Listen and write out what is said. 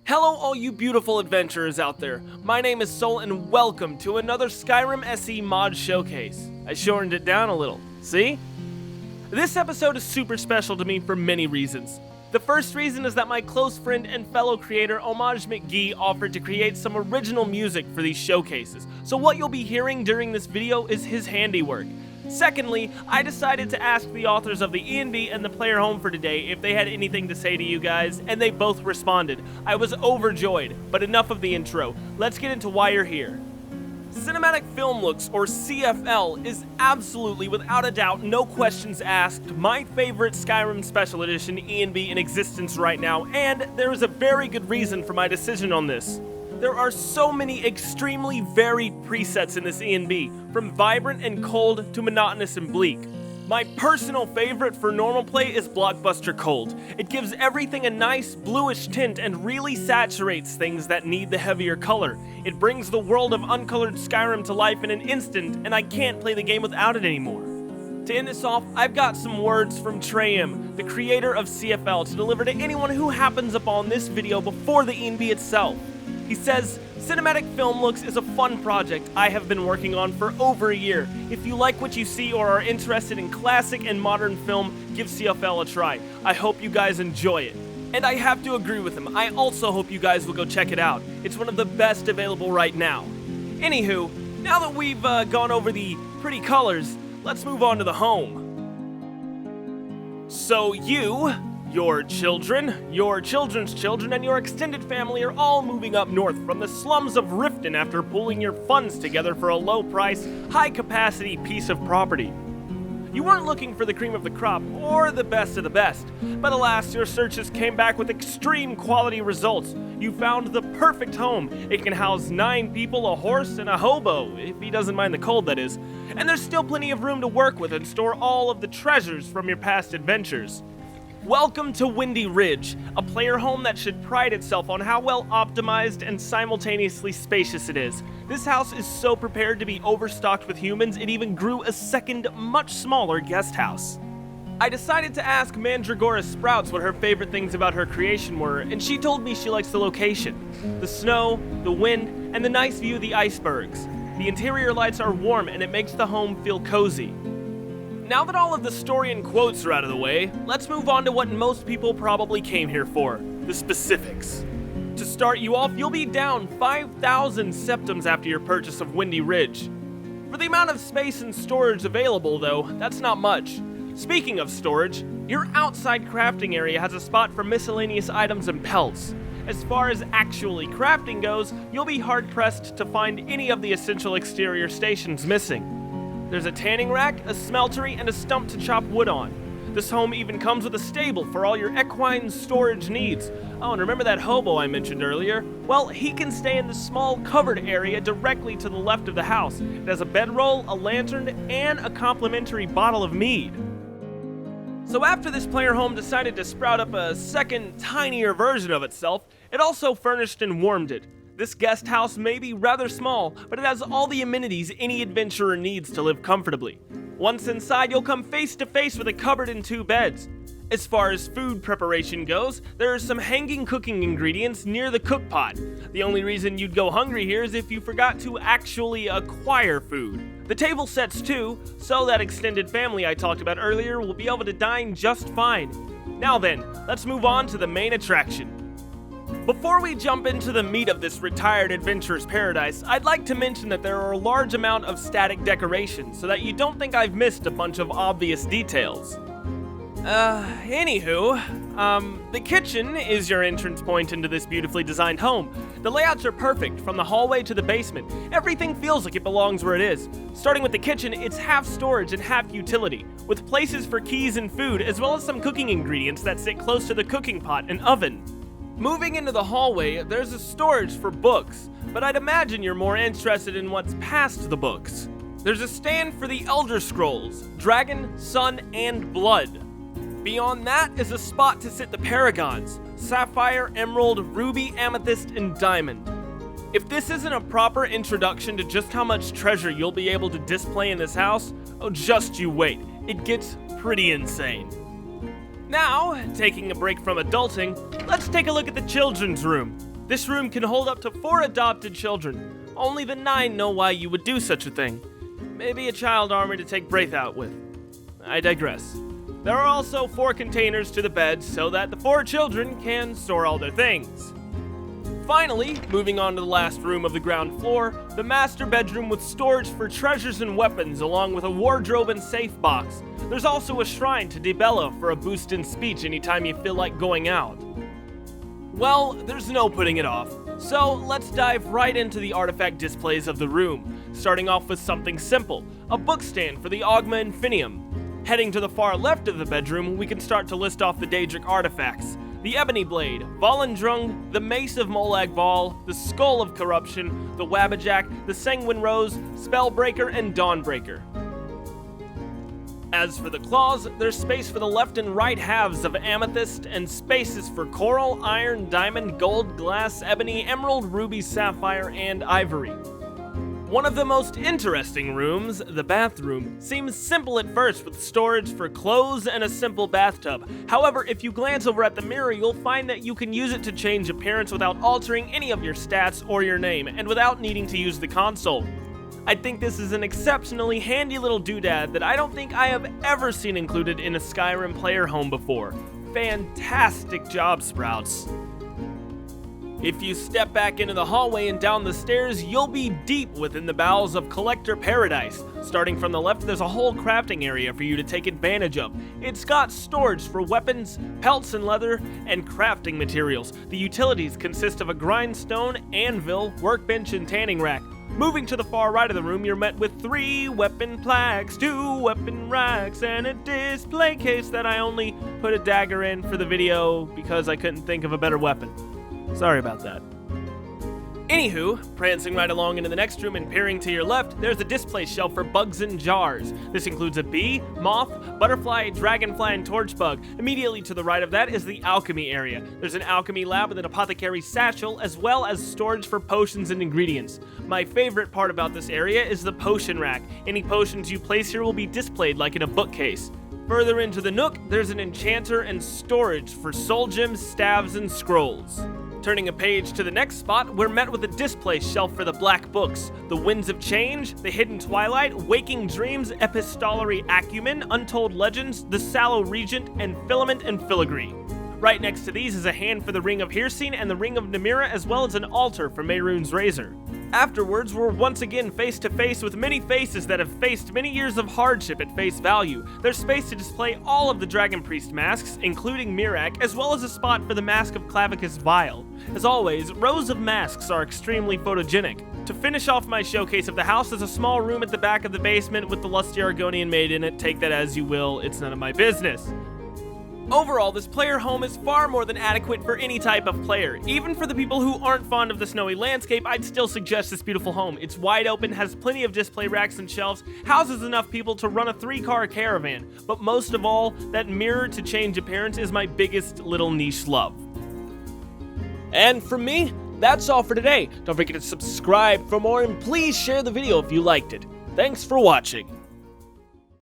Hello all you beautiful adventurers out there, my name is Sol and welcome to another Skyrim SE mod showcase. I shortened it down a little, see? This episode is super special to me for many reasons. The first reason is that my close friend and fellow creator Homage McGee offered to create some original music for these showcases, so what you'll be hearing during this video is his handiwork. Secondly, I decided to ask the authors of the E&B and the Player Home for today if they had anything to say to you guys, and they both responded. I was overjoyed, but enough of the intro. Let's get into why you're here. Cinematic Film Looks, or CFL, is absolutely, without a doubt, no questions asked, my favorite Skyrim Special Edition E&B in existence right now, and there is a very good reason for my decision on this. There are so many extremely varied presets in this E&B, from vibrant and cold to monotonous and bleak. My personal favorite for normal play is Blockbuster Cold. It gives everything a nice bluish tint and really saturates things that need the heavier color. It brings the world of uncolored Skyrim to life in an instant, and I can't play the game without it anymore. To end this off, I've got some words from Treyam, the creator of CFL, to deliver to anyone who happens upon this video before the E&B itself. He says, Cinematic Film Looks is a fun project I have been working on for over a year. If you like what you see or are interested in classic and modern film, give CFL a try. I hope you guys enjoy it. And I have to agree with him, I also hope you guys will go check it out. It's one of the best available right now. Anywho, now that we've gone over the pretty colors, let's move on to the home. So you, your children, your children's children, and your extended family are all moving up north from the slums of Riften after pooling your funds together for a low-price, high-capacity piece of property. You weren't looking for the cream of the crop, or the best of the best, but alas, your searches came back with extreme quality results. You found the perfect home. It can house 9 people, a horse, and a hobo, if he doesn't mind the cold, that is. And there's still plenty of room to work with and store all of the treasures from your past adventures. Welcome to Windyridge, a player home that should pride itself on how well optimized and simultaneously spacious it is. This house is so prepared to be overstocked with humans, it even grew a second, much smaller guest house. I decided to ask Mandragora Sprouts what her favorite things about her creation were, and she told me she likes the location. The snow, the wind, and the nice view of the icebergs. The interior lights are warm and it makes the home feel cozy. Now that all of the story and quotes are out of the way, let's move on to what most people probably came here for, the specifics. To start you off, you'll be down 5,000 septims after your purchase of Windyridge. For the amount of space and storage available though, that's not much. Speaking of storage, your outside crafting area has a spot for miscellaneous items and pelts. As far as actually crafting goes, you'll be hard-pressed to find any of the essential exterior stations missing. There's a tanning rack, a smeltery, and a stump to chop wood on. This home even comes with a stable for all your equine storage needs. Oh, and remember that hobo I mentioned earlier? Well, he can stay in the small covered area directly to the left of the house. It has a bedroll, a lantern, and a complimentary bottle of mead. So after this player home decided to sprout up a second, tinier version of itself, it also furnished and warmed it. This guest house may be rather small, but it has all the amenities any adventurer needs to live comfortably. Once inside, you'll come face to face with a cupboard and 2 beds. As far as food preparation goes, there are some hanging cooking ingredients near the cook pot. The only reason you'd go hungry here is if you forgot to actually acquire food. The table sets too, so that extended family I talked about earlier will be able to dine just fine. Now then, let's move on to the main attraction. Before we jump into the meat of this retired adventurer's paradise, I'd like to mention that there are a large amount of static decorations so that you don't think I've missed a bunch of obvious details. The kitchen is your entrance point into this beautifully designed home. The layouts are perfect, from the hallway to the basement. Everything feels like it belongs where it is. Starting with the kitchen, it's half storage and half utility, with places for keys and food, as well as some cooking ingredients that sit close to the cooking pot and oven. Moving into the hallway, there's a storage for books, but I'd imagine you're more interested in what's past the books. There's a stand for the Elder Scrolls, Dragon, Sun, and Blood. Beyond that is a spot to sit the Paragons, Sapphire, Emerald, Ruby, Amethyst, and Diamond. If this isn't a proper introduction to just how much treasure you'll be able to display in this house, oh just you wait, it gets pretty insane. Now, taking a break from adulting, let's take a look at the children's room. This room can hold up to 4 adopted children. Only the 9 know why you would do such a thing. Maybe a child army to take Braith out with. I digress. There are also 4 containers to the beds so that the 4 children can store all their things. Finally, moving on to the last room of the ground floor, the master bedroom with storage for treasures and weapons along with a wardrobe and safe box. There's also a shrine to Debella for a boost in speech anytime you feel like going out. Well, there's no putting it off, so let's dive right into the artifact displays of the room, starting off with something simple, a bookstand for the Augma Infinium. Heading to the far left of the bedroom, we can start to list off the Daedric artifacts. The Ebony Blade, Volendrung, the Mace of Molag Bal, the Skull of Corruption, the Wabbajack, the Sanguine Rose, Spellbreaker, and Dawnbreaker. As for the claws, there's space for the left and right halves of Amethyst, and spaces for Coral, Iron, Diamond, Gold, Glass, Ebony, Emerald, Ruby, Sapphire, and Ivory. One of the most interesting rooms, the bathroom, seems simple at first with storage for clothes and a simple bathtub. However, if you glance over at the mirror, you'll find that you can use it to change appearance without altering any of your stats or your name, and without needing to use the console. I think this is an exceptionally handy little doodad that I don't think I have ever seen included in a Skyrim player home before. Fantastic job, Sprouts. If you step back into the hallway and down the stairs, you'll be deep within the bowels of Collector Paradise. Starting from the left, there's a whole crafting area for you to take advantage of. It's got storage for weapons, pelts and leather, and crafting materials. The utilities consist of a grindstone, anvil, workbench, and tanning rack. Moving to the far right of the room, you're met with 3 weapon plaques, 2 weapon racks, and a display case that I only put a dagger in for the video because I couldn't think of a better weapon. Sorry about that. Anywho, prancing right along into the next room and peering to your left, there's a display shelf for bugs and jars. This includes a bee, moth, butterfly, dragonfly, and torchbug. Immediately to the right of that is the alchemy area. There's an alchemy lab with an apothecary satchel, as well as storage for potions and ingredients. My favorite part about this area is the potion rack. Any potions you place here will be displayed like in a bookcase. Further into the nook, there's an enchanter and storage for soul gems, staves, and scrolls. Turning a page to the next spot, we're met with a display shelf for the black books, the Winds of Change, the Hidden Twilight, Waking Dreams, Epistolary Acumen, Untold Legends, the Sallow Regent, and Filament and Filigree. Right next to these is a hand for the Ring of Hircine and the Ring of Namira, as well as an altar for Mehrunes' Razor. Afterwards, we're once again face to face with many faces that have faced many years of hardship at face value. There's space to display all of the Dragon Priest masks, including Mirak, as well as a spot for the Mask of Clavicus Vile. As always, rows of masks are extremely photogenic. To finish off my showcase of the house, there's a small room at the back of the basement with the lusty Argonian maid in it. Take that as you will, it's none of my business. Overall, this player home is far more than adequate for any type of player. Even for the people who aren't fond of the snowy landscape, I'd still suggest this beautiful home. It's wide open, has plenty of display racks and shelves, houses enough people to run a 3-car caravan. But most of all, that mirror to change appearance is my biggest little niche love. And from me, that's all for today. Don't forget to subscribe for more, and please share the video if you liked it. Thanks for watching.